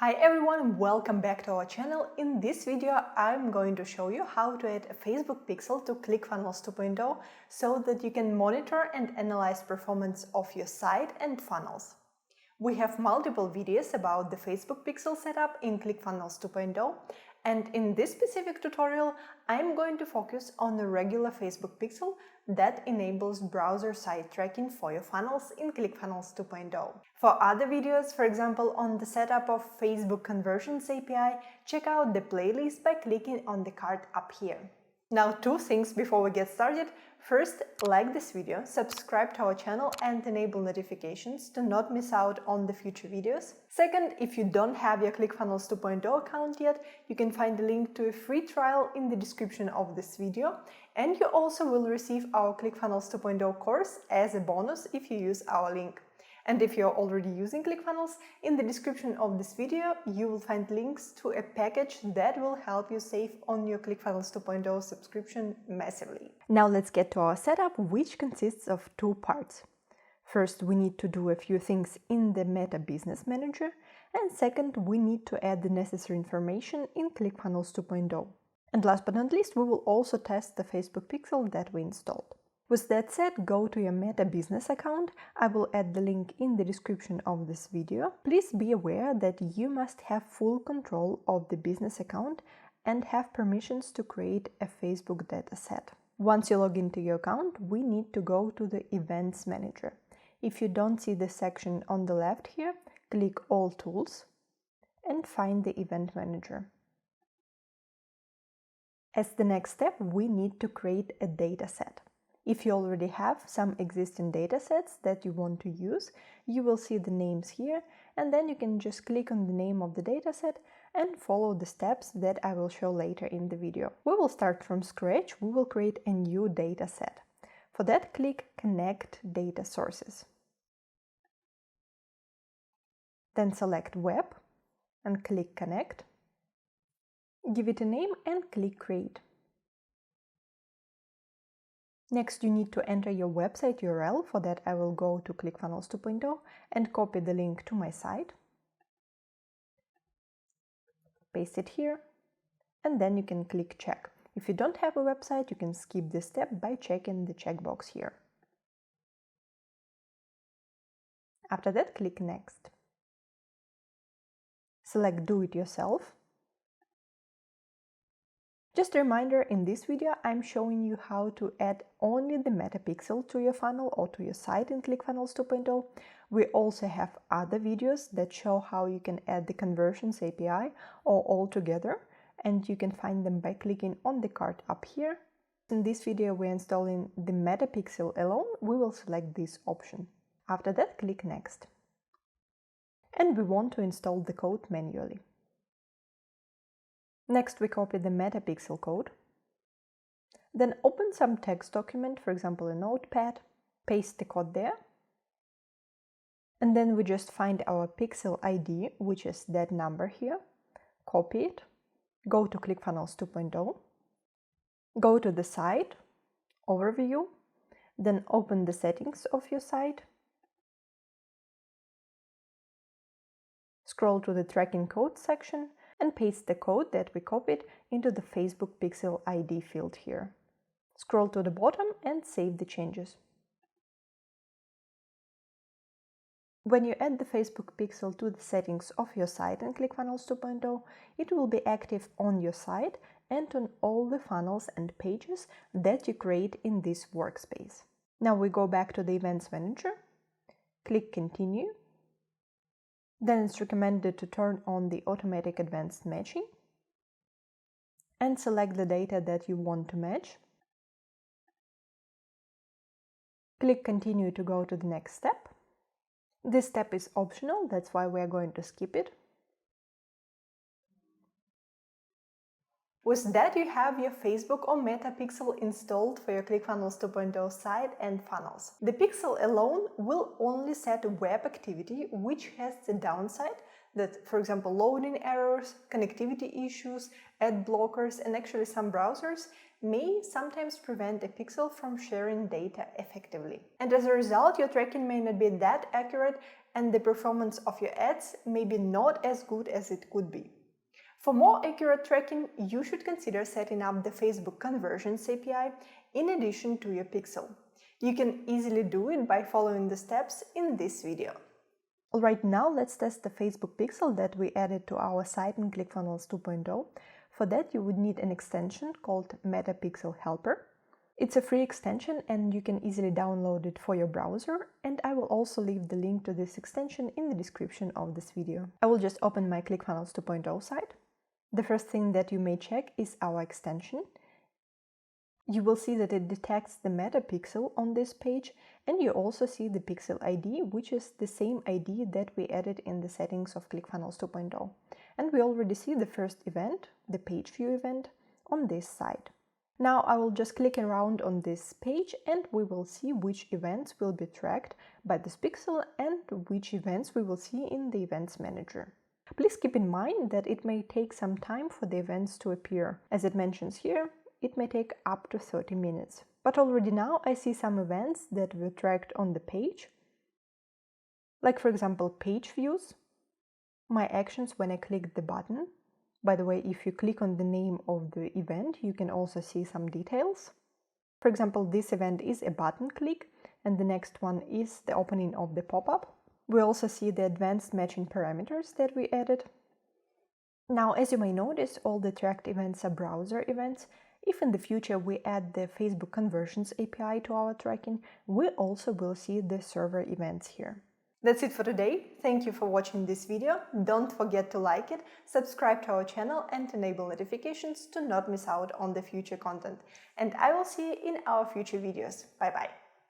Hi everyone, welcome back to our channel. In this video, I'm going to show you how to add a Facebook pixel to ClickFunnels 2.0 so that you can monitor and analyze performance of your site and funnels. We have multiple videos about the Facebook pixel setup in ClickFunnels 2.0, and in this specific tutorial, I'm going to focus on the regular Facebook pixel that enables browser site tracking for your funnels in ClickFunnels 2.0. For other videos, for example, on the setup of Facebook Conversions API, check out the playlist by clicking on the card up here. Now, two things before we get started. First, like this video, subscribe to our channel and enable notifications to not miss out on the future videos. Second, if you don't have your ClickFunnels 2.0 account yet, you can find a link to a free trial in the description of this video, and you also will receive our ClickFunnels 2.0 course as a bonus if you use our link. And if you're already using ClickFunnels, in the description of this video, you will find links to a package that will help you save on your ClickFunnels 2.0 subscription massively. Now let's get to our setup, which consists of two parts. First, we need to do a few things in the Meta Business Manager, and second, we need to add the necessary information in ClickFunnels 2.0. And last but not least, we will also test the Facebook pixel that we installed. With that said, go to your Meta Business account. I will add the link in the description of this video. Please be aware that you must have full control of the business account and have permissions to create a Facebook dataset. Once you log into your account, we need to go to the Events Manager. If you don't see the section on the left here, click All Tools and find the Event Manager. As the next step, we need to create a dataset. If you already have some existing datasets that you want to use, you will see the names here, and then you can just click on the name of the dataset and follow the steps that I will show later in the video. We will start from scratch. We will create a new dataset. For that, click Connect Data Sources. Then select Web and click Connect. Give it a name and click Create. Next, you need to enter your website URL. For that, I will go to ClickFunnels 2.0 and copy the link to my site. Paste it here, and then you can click Check. If you don't have a website, you can skip this step by checking the checkbox here. After that, click Next. Select Do It Yourself. Just a reminder, in this video I'm showing you how to add only the meta pixel to your funnel or to your site in ClickFunnels 2.0. We also have other videos that show how you can add the Conversions API or all together, and you can find them by clicking on the card up here. In this video we're installing the meta pixel alone. We will select this option. After that, click Next. And we want to install the code manually. Next, we copy the metapixel code. Then open some text document, for example a notepad, paste the code there. And then we just find our pixel ID, which is that number here, copy it, go to ClickFunnels 2.0, go to the site, overview, then open the settings of your site, scroll to the tracking code section, and paste the code that we copied into the Facebook Pixel ID field here. Scroll to the bottom and save the changes. When you add the Facebook Pixel to the settings of your site in ClickFunnels 2.0, it will be active on your site and on all the funnels and pages that you create in this workspace. Now we go back to the Events Manager, click Continue. Then it's recommended to turn on the automatic advanced matching and select the data that you want to match. Click Continue to go to the next step. This step is optional, that's why we are going to skip it. With that, you have your Facebook or Meta Pixel installed for your ClickFunnels 2.0 site and funnels. The pixel alone will only set web activity, which has the downside that, for example, loading errors, connectivity issues, ad blockers, and actually some browsers may sometimes prevent a pixel from sharing data effectively. And as a result, your tracking may not be that accurate and the performance of your ads may be not as good as it could be. For more accurate tracking, you should consider setting up the Facebook Conversions API in addition to your pixel. You can easily do it by following the steps in this video. Alright, now let's test the Facebook pixel that we added to our site in ClickFunnels 2.0. For that, you would need an extension called Meta Pixel Helper. It's a free extension and you can easily download it for your browser, and I will also leave the link to this extension in the description of this video. I will just open my ClickFunnels 2.0 site. The first thing that you may check is our extension. You will see that it detects the meta pixel on this page, and you also see the pixel ID, which is the same ID that we added in the settings of ClickFunnels 2.0. And we already see the first event, the page view event, on this side. Now I will just click around on this page and we will see which events will be tracked by this pixel and which events we will see in the Events Manager. Please keep in mind that it may take some time for the events to appear. As it mentions here, it may take up to 30 minutes. But already now I see some events that were tracked on the page, like for example page views, my actions when I click the button. By the way, if you click on the name of the event, you can also see some details. For example, this event is a button click and the next one is the opening of the pop-up. We also see the advanced matching parameters that we added. Now, as you may notice, all the tracked events are browser events. If in the future we add the Facebook Conversions API to our tracking, we also will see the server events here. That's it for today. Thank you for watching this video. Don't forget to like it, subscribe to our channel and enable notifications to not miss out on the future content. And I will see you in our future videos. Bye bye.